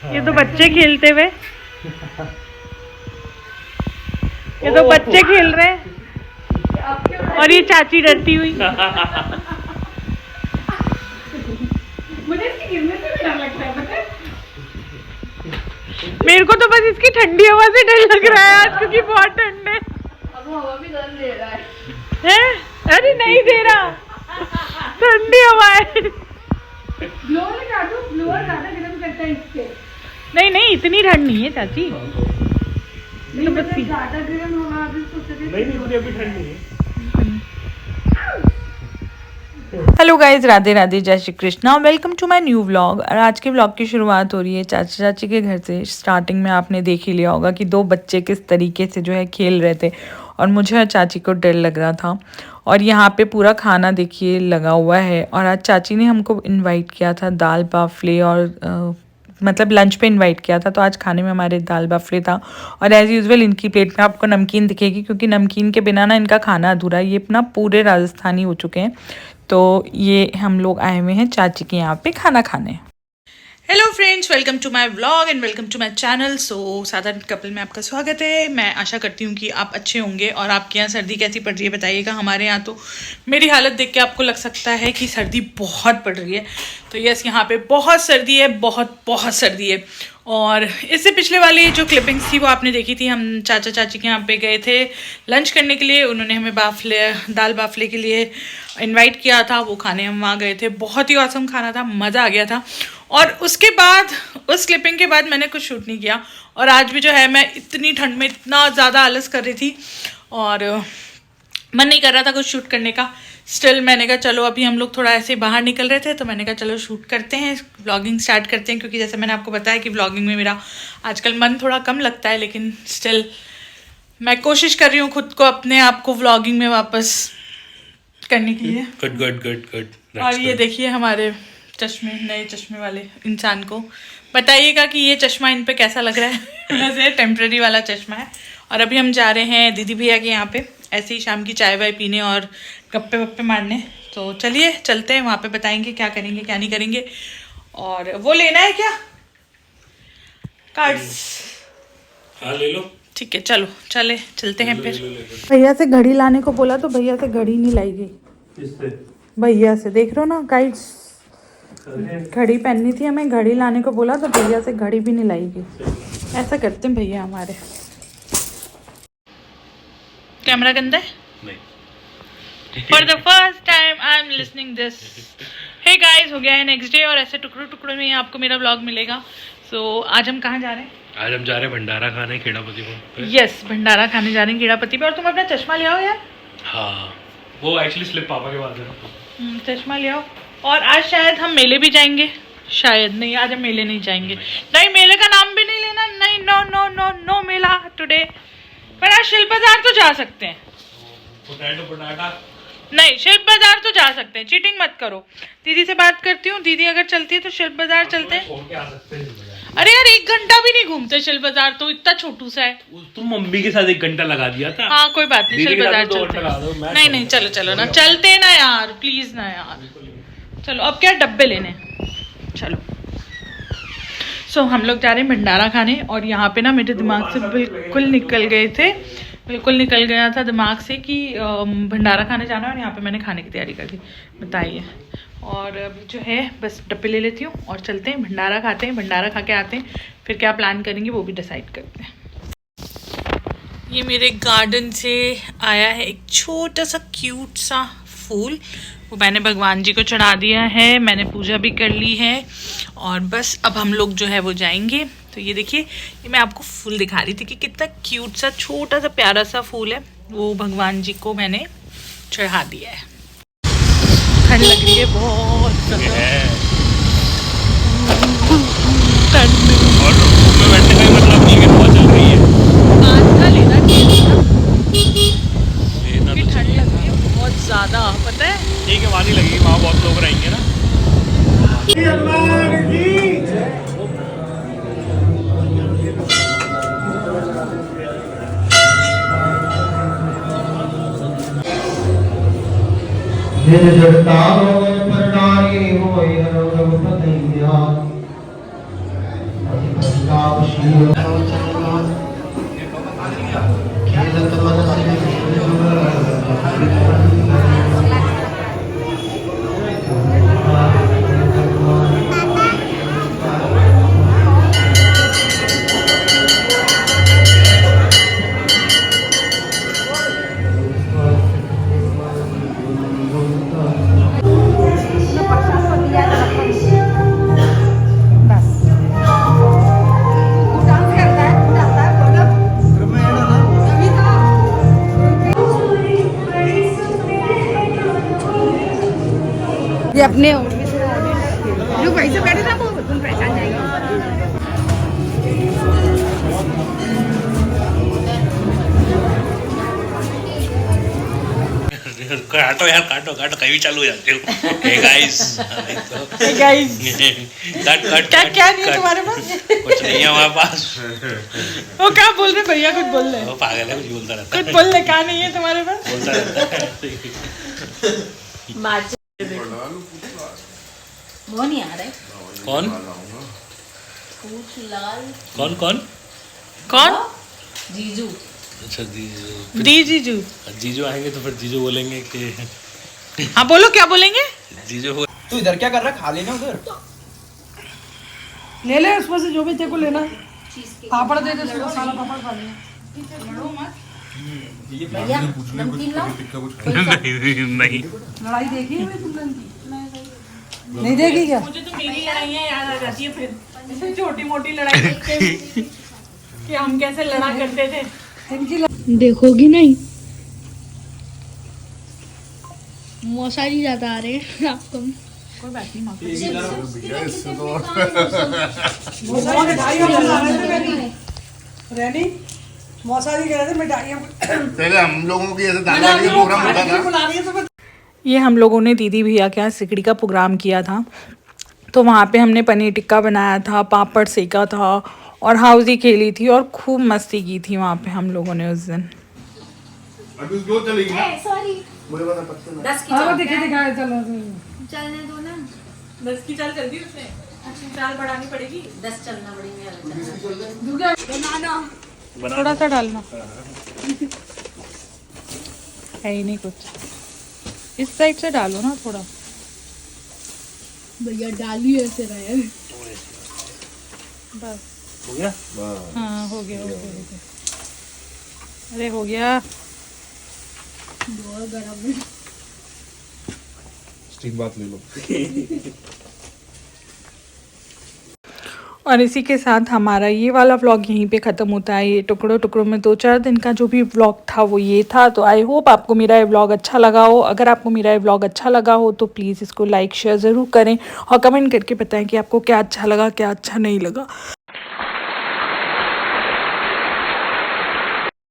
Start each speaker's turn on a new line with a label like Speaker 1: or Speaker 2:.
Speaker 1: ये तो बच्चे खेलते हुए, ये तो बच्चे खेल रहे हैं और ये चाची डरती हुई।
Speaker 2: मुझे इसके गिरने से भी डर लगता है, पता है?
Speaker 1: मेरे को तो बस इसकी ठंडी हवा से डर लग रहा है आज, क्योंकि बहुत ठंड है।
Speaker 2: अब वो हवा भी डर दे रहा है।
Speaker 1: हैं? अरे नहीं दे रहा, ठंडी हवा है।
Speaker 2: ब्लोअर लगा दो, ब्लोअर ज्यादा गर्म करता है इससे।
Speaker 1: नहीं नहीं, इतनी ठंड नहीं है चाची।
Speaker 2: नहीं मतलब ज्यादा गर्म हवा अभी सोच रहे
Speaker 3: नहीं मुझे अभी ठंड नहीं है।
Speaker 1: हेलो गाइज, राधे राधे, जय Shri Krishna, welcome to my new vlog. और आज के व्लॉग की शुरुआत हो रही है चाचा चाची के घर से। स्टार्टिंग में आपने देख ही लिया होगा कि दो बच्चे किस तरीके से जो है खेल रहे थे और मुझे और चाची को डर लग रहा था। और यहाँ पे पूरा खाना देखिए लगा हुआ है। और आज चाची ने हमको इनवाइट किया था दाल बाफले और मतलब लंच पे इनवाइट किया था, तो आज खाने में हमारे दाल बाफले था। और एज़ यूजुअल इनकी प्लेट में आपको नमकीन दिखेगी, क्योंकि नमकीन के बिना ना इनका खाना अधूरा है। ये अपना पूरे राजस्थानी हो चुके हैं। तो ये हम लोग आए हुए हैं चाची के यहाँ पे खाना खाने। Hello friends, welcome to my vlog and welcome to my channel. So साधारण कपल में आपका स्वागत है। मैं आशा करती हूँ कि आप अच्छे होंगे। और आपके यहाँ सर्दी कैसी पड़ रही है बताइएगा। हमारे यहाँ तो मेरी हालत देख के आपको लग सकता है कि सर्दी बहुत पड़ रही है। तो यस, यहाँ पे बहुत सर्दी है, बहुत बहुत सर्दी है। और इससे पिछले वाली जो क्लिपिंग्स थी वो आपने देखी थी। हम चाचा चाची के यहाँ पे गए थे लंच करने के लिए। उन्होंने हमें दाल बाफले के लिए इनवाइट किया था। वो खाने हम वहाँ गए थे। बहुत ही औसम खाना था, मज़ा आ गया था। और उसके बाद उस क्लिपिंग के बाद मैंने कुछ शूट नहीं किया। और आज भी जो है मैं इतनी ठंड में इतना ज़्यादा आलस कर रही थी और मन नहीं कर रहा था कुछ शूट करने का। स्टिल मैंने कहा चलो, अभी हम लोग थोड़ा ऐसे बाहर निकल रहे थे तो मैंने कहा चलो शूट करते हैं, व्लॉगिंग स्टार्ट करते हैं। क्योंकि जैसे मैंने आपको बताया कि व्लॉगिंग में मेरा आजकल मन थोड़ा कम लगता है, लेकिन स्टिल मैं कोशिश कर रही हूँ खुद को, अपने आप को व्लॉगिंग में वापस करने के लिए।
Speaker 3: गुड।
Speaker 1: और ये देखिए हमारे चश्मे, नए चश्मे वाले इंसान को बताइएगा कि ये चश्मा इन पे कैसा लग रहा है। वैसे टेम्प्रेरी वाला चश्मा है। और अभी हम जा रहे हैं दीदी भैया के यहाँ पे ऐसे ही शाम की चाय वाय पीने और गप्पे वप्पे मारने। तो चलिए चलते हैं, वहाँ पे बताएंगे क्या करेंगे क्या नहीं करेंगे। और वो लेना है क्या कार्ड्स?
Speaker 3: हाँ ले लो।
Speaker 1: ठीक है, चलो चलते हैं फिर। भैया से घड़ी लाने को बोला तो भैया से घड़ी नहीं लाई गई। भैया से देख रहे हो ना गाइड्स, घड़ी पहननी थी हमें, घड़ी लाने को बोला तो भैया से घड़ी भी नहीं लाई गई। ऐसा करते हैं भैया हमारे। कैमरा गंदा है?
Speaker 3: नहीं।
Speaker 1: For the first time I am listening this. Hey guys, हो गया है नेक्स्ट डे और ऐसे टुकड़ों टुकड़ों में आपको मेरा व्लॉग मिलेगा। सो आज हम कहाँ जा रहे हैं?
Speaker 3: आज हम जा रहे हैं भंडारा खाने खेड़ापति पे।
Speaker 1: यस, भंडारा खाने जा रहे हैं खेड़ापति पे। और तुम अपना चश्मा ले आओ यार।
Speaker 3: हाँ, वो एक्चुअली स्लिप पापा के पास है।
Speaker 1: चश्मा ले आओ। और आज शायद हम मेले भी जाएंगे। शायद नहीं, आज हम मेले नहीं जाएंगे। नहीं, मेले का नाम भी नहीं लेना। नहीं, नो नो नो नो मेला टुडे। पर आज शिल्प बाजार तो जा सकते हैं।
Speaker 3: पोटैटो
Speaker 1: नहीं, शिल्प बाजार तो जा सकते हैं। चीटिंग मत करो। दीदी से बात करती हूँ, दीदी अगर चलती है तो शिल्प बाजार चलते हैं। अरे यार, 1 घंटा भी नहीं घूमते शिल्प बाजार, तो इतना छोटू सा है।
Speaker 3: तुम मम्मी के साथ 1 घंटा लगा दिया था।
Speaker 1: हाँ कोई बात नहीं, शिल्प बाजार चलते हैं। नहीं चलो ना, चलते ना यार, प्लीज ना यार। चलो, अब क्या डब्बे लेने, चलो। सो हम लोग जा रहे हैं भंडारा खाने। और यहाँ पे ना मेरे दिमाग से बिल्कुल निकल गया था दिमाग से कि भंडारा खाने जाना है। और यहाँ पे मैंने खाने की तैयारी कर दी, बताइए। और अभी जो है बस डब्बे ले लेती हूँ और चलते हैं भंडारा खाते हैं। भंडारा खा के आते हैं, फिर क्या प्लान करेंगे वो भी डिसाइड करते हैं। ये मेरे गार्डन से आया है एक छोटा सा क्यूट सा फूल। वो मैंने भगवान जी को चढ़ा दिया है, मैंने पूजा भी कर ली है। और बस अब हम लोग जो है वो जाएंगे। तो ये देखिए, ये मैं आपको फूल दिखा रही थी कि कितना क्यूट सा छोटा सा प्यारा सा फूल है। वो भगवान जी को मैंने चढ़ा दिया है। ठंड लग रही है बहुत
Speaker 3: बैठने का मतलब नहीं है, बहुत चल रही है।
Speaker 1: कान का लेना चाहिए ना, ठंड लग रही है बहुत ज़्यादा, पता है।
Speaker 3: ठीक है, वहाँ नहीं लगेगी, वहाँ बहुत लोग रहेंगे ना।
Speaker 2: ये अपने जो भाई से बैठे ना वो तुम पहचान जाएंगे।
Speaker 3: काटो यार, काटो काटो, कहीं भी चालू हो जाते हो। Hey guys,
Speaker 1: guys
Speaker 3: cut cut
Speaker 1: क्या
Speaker 3: कट,
Speaker 1: क्या नहीं है
Speaker 3: कट।
Speaker 1: तुम्हारे पास?
Speaker 3: कुछ नहीं है हमारे पास।
Speaker 1: वो क्या बोल रहे भैया, कुछ बोल रहे
Speaker 3: वो पागल है, कुछ बोलता रहता
Speaker 1: कुछ
Speaker 3: है,
Speaker 1: बोल रहे, क्या नहीं है तुम्हारे पास?
Speaker 3: बोलता रहता है।
Speaker 4: वो नहीं आ रहा है।
Speaker 3: कौन
Speaker 4: पूछ लाल
Speaker 3: कौन कौन?
Speaker 1: कौन?
Speaker 4: जीजू।
Speaker 3: अच्छा जीजू।
Speaker 1: दी जीजू।
Speaker 3: जीजू आएंगे तो फिर जीजू बोलेंगे कि
Speaker 1: हाँ बोलो, क्या बोलेंगे?
Speaker 3: जीजू हो।
Speaker 5: तू इधर क्या कर रहा है? खा लेना उधर।
Speaker 2: ले ले उसमें से जो भी तेरे को लेना। पापड़ दे दे, सारा पापड़ खा लेना।
Speaker 4: भैया नमकीन लाओ।
Speaker 3: नहीं
Speaker 2: लड़ाई देखी है तुमने इनकी? नहीं देखी क्या?
Speaker 1: मुझे तो मेरी लड़ाइयाँ याद आ जाती है फिर, छोटी मोटी लड़ाई देखते हुए कि हम कैसे लड़ा करते थे।
Speaker 2: इनकी देखोगी नहीं। मौसारी ज्यादा आ रहे हैं आपको।
Speaker 1: कोई बात नहीं माँ।
Speaker 2: रेनी मौसारी कह रहे थे मिठाइयाँ
Speaker 6: पहले हम लोगों की ऐसे दादा का प्रोग्राम होता था।
Speaker 2: बुला रही है तो
Speaker 1: ये हम लोगों ने दीदी भैया के यहाँ सिकड़ी का प्रोग्राम किया था, तो वहाँ पे हमने पनीर टिक्का बनाया था, पापड़ सेका था और हाउसी खेली थी और खूब मस्ती की थी वहाँ पे हम लोगों ने उस दिन।
Speaker 6: अभी दो चलेगी ना?
Speaker 4: सॉरी
Speaker 6: मुझे पता पत्ते
Speaker 4: 10 की
Speaker 2: हाँ दिखे दिखाए चलो।
Speaker 4: चलने दो ना।
Speaker 1: 10 की चाल कर दी उसने, चाल बढ़ानी पड़ेगी।
Speaker 4: 10 चलना पड़ेगा।
Speaker 1: थोड़ा सा डालना है ही नहीं कुछ, इस साइड से डालो ना थोड़ा।
Speaker 2: भैया डाली ऐसे रहे।
Speaker 1: बस
Speaker 3: हो गया।
Speaker 1: हाँ हो गया हो गया हो गया। अरे हो गया।
Speaker 2: बहुत गरम है।
Speaker 6: स्टीम बात ले लो।
Speaker 1: और इसी के साथ हमारा ये वाला व्लॉग यहीं पे ख़त्म होता है। ये टुकड़ों टुकड़ों में 2-4 दिन का जो भी व्लॉग था वो ये था। तो आई होप आपको मेरा ये व्लॉग अच्छा लगा हो। अगर आपको मेरा ये व्लॉग अच्छा लगा हो तो प्लीज़ इसको लाइक शेयर ज़रूर करें और कमेंट करके बताएं कि आपको क्या अच्छा लगा, क्या अच्छा नहीं लगा।